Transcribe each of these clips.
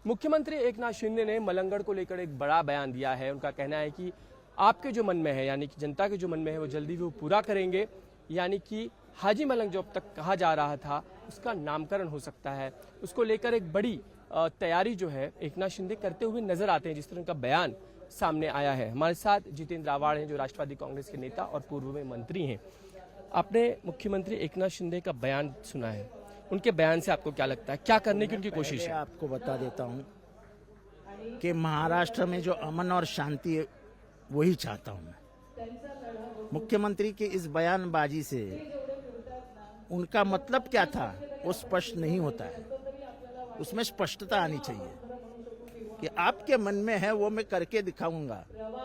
मुख्यमंत्री एकनाथ शिंदे ने मलंगड़ को लेकर एक बड़ा बयान दिया है। उनका कहना है कि आपके जो मन में है, यानी कि जनता के जो मन में है, वो जल्दी भी वो पूरा करेंगे। यानी कि हाजी मलंग जो अब तक कहा जा रहा था, उसका नामकरण हो सकता है। उसको लेकर एक बड़ी तैयारी जो है एकनाथ शिंदे करते हुए नजर आते हैं, जिस तरह का बयान सामने आया है। हमारे साथ जितेंद्र आवाड़ हैं, जो राष्ट्रवादी कांग्रेस के नेता और पूर्व में मंत्री हैं। आपने मुख्यमंत्री एकनाथ शिंदे का बयान सुना है, उनके बयान से आपको क्या लगता है, क्या करने की उनकी कोशिश है? आपको बता देता हूं कि महाराष्ट्र में जो अमन और शांति है वही चाहता हूं मैं। मुख्यमंत्री की इस बयानबाजी से उनका मतलब क्या था वो स्पष्ट नहीं होता है। उसमें स्पष्टता आनी चाहिए कि आपके मन में है वो मैं करके दिखाऊंगा।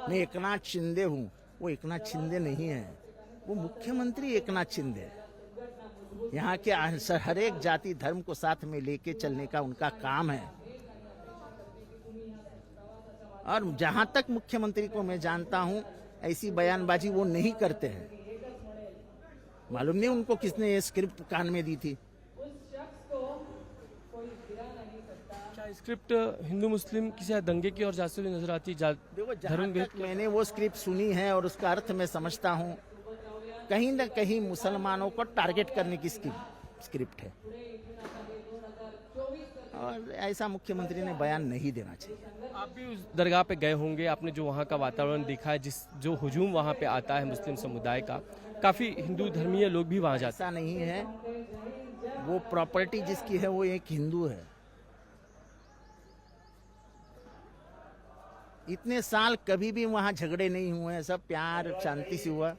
मैं एकनाथ शिंदे हूं, वो एकनाथ शिंदे नहीं है, वो मुख्यमंत्री एकनाथ शिंदे है। यहाँ के हर एक जाति धर्म को साथ में लेके चलने का उनका काम है। और जहां तक मुख्यमंत्री को मैं जानता हूं, ऐसी बयानबाजी वो नहीं करते हैं। मालूम नहीं उनको किसने ये स्क्रिप्ट कान में दी थी। क्या स्क्रिप्ट हिंदू मुस्लिम किसी दंगे की ओर जाती हुई नजर आती? देखो, जहां तक मैंने वो स्क्रिप्ट सुनी है और उसका अर्थ मैं समझता हूं, कहीं न कहीं मुसलमानों को टारगेट करने की स्क्रिप्ट है। और ऐसा मुख्यमंत्री ने बयान नहीं देना चाहिए। आप भी उस दरगाह पे गए होंगे, आपने जो वहाँ का वातावरण देखा है, जो हुजूम वहाँ पे आता है मुस्लिम समुदाय का, काफी हिंदू धर्मीय लोग भी वहाँ जाते ऐसा नहीं है। वो प्रॉपर्टी जिसकी है वो एक हिंदू है। इतने साल कभी भी वहाँ झगड़े नहीं हुए हैं, सब प्यार शांति से हुआ।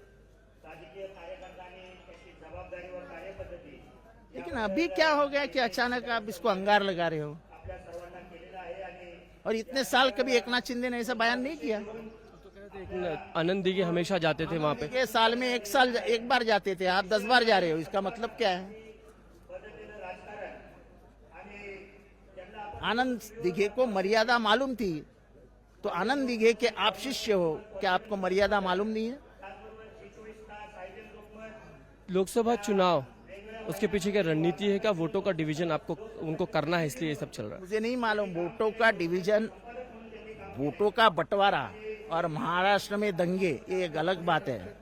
लेकिन अभी क्या हो गया कि अचानक आप इसको अंगार लगा रहे हो? और इतने साल कभी एकनाथ शिंदे ने ऐसा बयान नहीं किया। आनंद दीघे हमेशा जाते थे वहाँ पे। साल में एक बार जाते थे, आप 10 बार जा रहे हो, इसका मतलब क्या है? आनंद दीघे को मर्यादा मालूम थी, तो आनंद दीघे के आप शिष्य हो, क्या आपको मर्यादा मालूम नहीं है? लोकसभा चुनाव, उसके पीछे क्या रणनीति है? क्या वोटों का डिवीजन आपको उनको करना है, इसलिए ये सब चल रहा है? मुझे नहीं मालूम वोटों का डिवीजन, वोटों का बंटवारा और महाराष्ट्र में दंगे, ये एक अलग बात है।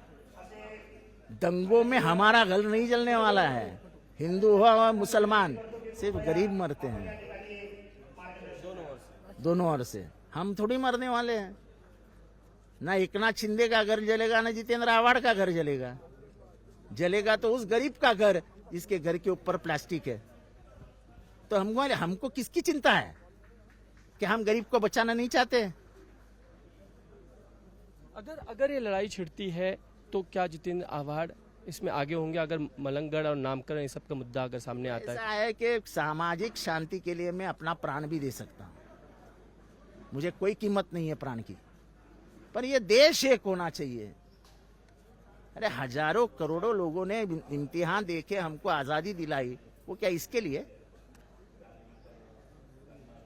दंगों में हमारा घर नहीं जलने वाला है। हिंदू हो और मुसलमान, सिर्फ गरीब मरते हैं दोनों ओर से। हम थोड़ी मरने वाले हैं। ना एकनाथ शिंदे का घर जलेगा, ना जितेंद्र आवाड़ का घर जलेगा। जलेगा तो उस गरीब का घर जिसके घर के ऊपर प्लास्टिक है। तो हमको किसकी चिंता है कि हम गरीब को बचाना नहीं चाहते? अगर ये लड़ाई छिड़ती है तो क्या जितेंद्र आवाड़ इसमें आगे होंगे? अगर मलंगड़ और नामकरण ये सब का मुद्दा अगर सामने आता है, ऐसा है कि सामाजिक शांति के लिए मैं अपना प्राण भी दे सकता हूँ। मुझे कोई कीमत नहीं है प्राण की, पर ये देश एक होना चाहिए। अरे हजारों करोड़ों लोगों ने इम्तिहान देके हमको आजादी दिलाई, वो क्या इसके लिए?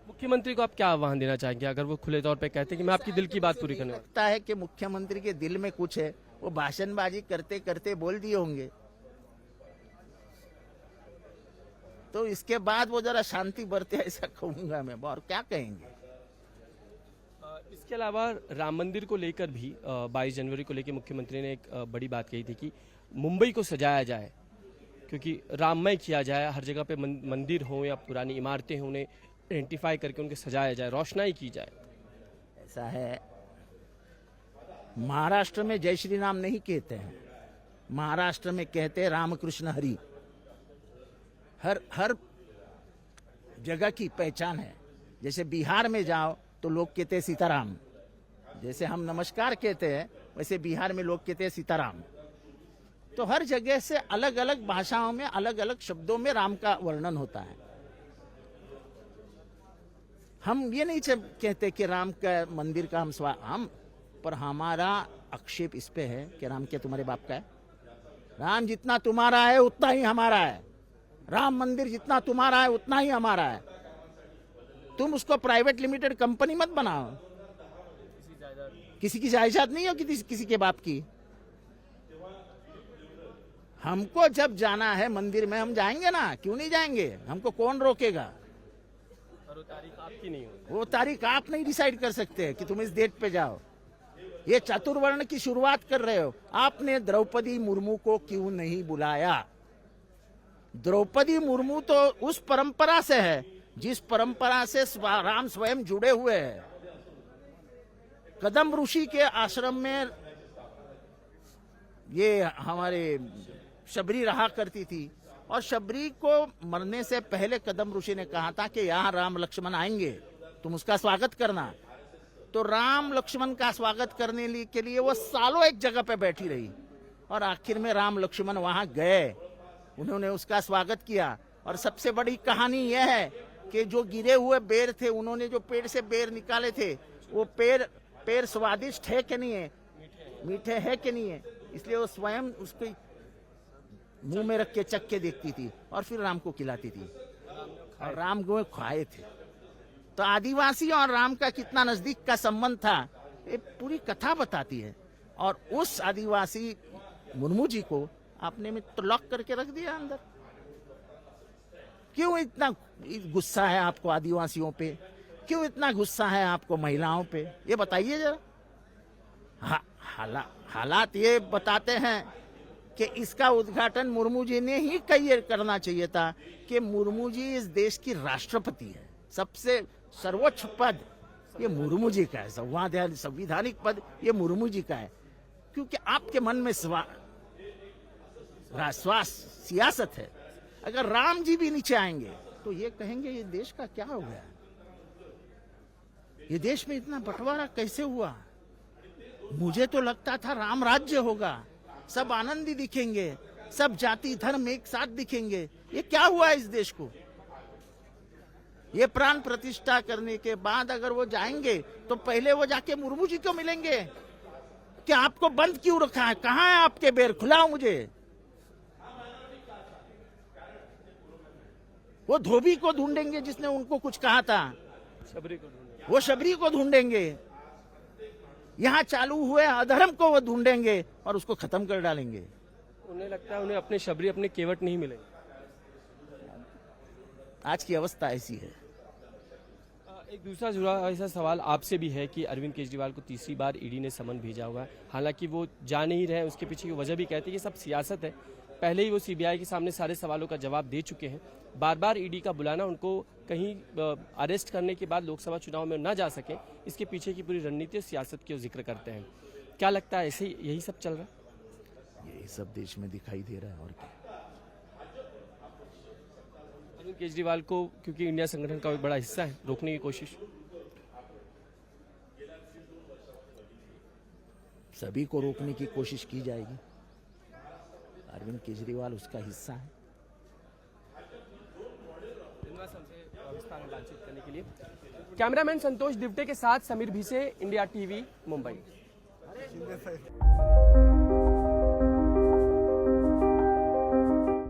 मुख्यमंत्री को आप क्या आह्वान देना चाहेंगे अगर वो खुले तौर पे कहते हैं कि मैं आपकी दिल की बात पूरी करने वाला? लगता है कि मुख्यमंत्री के दिल में कुछ है, वो भाषणबाजी करते करते बोल दिए होंगे। तो इसके बाद वो जरा शांति बरते, ऐसा कहूंगा मैं। और क्या कहेंगे? इसके अलावा राम मंदिर को लेकर भी 22 जनवरी को लेकर मुख्यमंत्री ने एक बड़ी बात कही थी कि मुंबई को सजाया जाए, क्योंकि राममय किया जाए। हर जगह पे मंदिर हो या पुरानी इमारतें हो, उन्हें आइडेंटिफाई करके उनके सजाया जाए, रोशनाई की जाए। ऐसा है, महाराष्ट्र में जय श्री राम नहीं कहते हैं, महाराष्ट्र में कहते हैं रामकृष्ण हरि। हर जगह की पहचान है। जैसे बिहार में जाओ तो लोग कहते हैं सीताराम, जैसे हम नमस्कार कहते हैं वैसे बिहार में लोग कहते हैं सीताराम। तो हर जगह से अलग अलग भाषाओं में अलग अलग शब्दों में राम का वर्णन होता है। हम ये नहीं कहते कि राम का मंदिर का हम पर हमारा आक्षेप इस पे है कि राम क्या तुम्हारे बाप का है? राम जितना तुम्हारा है उतना ही हमारा है। राम मंदिर जितना तुम्हारा है उतना ही हमारा है। तुम उसको प्राइवेट लिमिटेड कंपनी मत बनाओ। किसी की जायदाद नहीं हो किसी के बाप की। हमको जब जाना है मंदिर में हम जाएंगे ना, क्यों नहीं जाएंगे? हमको कौन रोकेगा? और वो तारीख आपकी नहीं होगी। वो तारीख आप नहीं डिसाइड कर सकते कि तुम इस डेट पे जाओ। ये चातुर्वर्ण की शुरुआत कर रहे हो। आपने द्रौपदी मुर्मू को क्यों नहीं बुलाया? द्रौपदी मुर्मू तो उस परंपरा से है जिस परंपरा से राम स्वयं जुड़े हुए हैं। कदम ऋषि के आश्रम में ये हमारे शबरी रहा करती थी, और शबरी को मरने से पहले कदम ऋषि ने कहा था कि यहाँ राम लक्ष्मण आएंगे, तुम उसका स्वागत करना। तो राम लक्ष्मण का स्वागत करने के लिए वो सालों एक जगह पे बैठी रही, और आखिर में राम लक्ष्मण वहां गए, उन्होंने उसका स्वागत किया। और सबसे बड़ी कहानी यह है कि जो गिरे हुए बेर थे, उन्होंने जो पेड़ से बेर निकाले थे, वो पेड़ स्वादिष्ट है कि नहीं है, मीठे है कि नहीं है, इसलिए वो स्वयं उसको मुंह में रख के चख के देखती थी और फिर राम को खिलाती थी, और राम को खाए थे। तो आदिवासी और राम का कितना नजदीक का संबंध था, ये पूरी कथा बताती है। और उस आदिवासी मुर्मू जी को आपने में तो लॉक करके रख दिया अंदर। क्यों इतना गुस्सा है आपको आदिवासियों पे? क्यों इतना गुस्सा है आपको महिलाओं पे? ये बताइए जरा। हालात ये बताते हैं कि इसका उद्घाटन मुर्मू जी ने ही करना चाहिए था कि मुर्मू जी इस देश की राष्ट्रपति है, सबसे सर्वोच्च पद ये मुर्मू जी का है, संवैधानिक पद ये मुर्मू जी का है। क्योंकि आपके मन में सियासत है। अगर राम जी भी नीचे आएंगे तो ये कहेंगे ये देश का क्या हो गया, ये देश में इतना बंटवारा कैसे हुआ? मुझे तो लगता था राम राज्य होगा, सब आनंदी दिखेंगे, सब जाति धर्म एक साथ दिखेंगे। ये क्या हुआ इस देश को? ये प्राण प्रतिष्ठा करने के बाद अगर वो जाएंगे तो पहले वो जाके मुर्मू जी को मिलेंगे कि आपको बंद क्यों रखा है, कहाँ है आपके बेर, खुलाओ मुझे। वो धोबी को ढूंढेंगे जिसने उनको कुछ कहा था, वो शबरी को ढूंढेंगे, यहाँ चालू हुए अधर्म को वो ढूंढेंगे और उसको खत्म कर डालेंगे। उन्हें लगता है उन्हें अपने शबरी, अपने केवट नहीं मिलेंगे। आज की अवस्था ऐसी है। एक दूसरा जुड़ा ऐसा सवाल आपसे भी है कि अरविंद केजरीवाल को तीसरी बार ईडी ने समन भेजा हुआ है, हालांकि वो जा नहीं रहे, उसके पीछे की वजह भी कहते हैं कि सब सियासत है। पहले ही वो सीबीआई के सामने सारे सवालों का जवाब दे चुके हैं। बार बार ईडी का बुलाना, उनको कहीं अरेस्ट करने के बाद लोकसभा चुनाव में ना जा सके, इसके पीछे की पूरी रणनीति और सियासत की जिक्र करते हैं। क्या लगता है ऐसे यही सब चल रहा है? यही सब देश में दिखाई दे रहा है। और क्या? अरविंद केजरीवाल को क्योंकि इंडिया संगठन का एक बड़ा हिस्सा है, रोकने की कोशिश सभी को रोकने की कोशिश की जाएगी। अरविंद केजरीवाल उसका हिस्सा है। विस्तार में बातचीत करने के लिए कैमरामैन संतोष दिवटे के साथ समीर भिसे, इंडिया टीवी, मुंबई।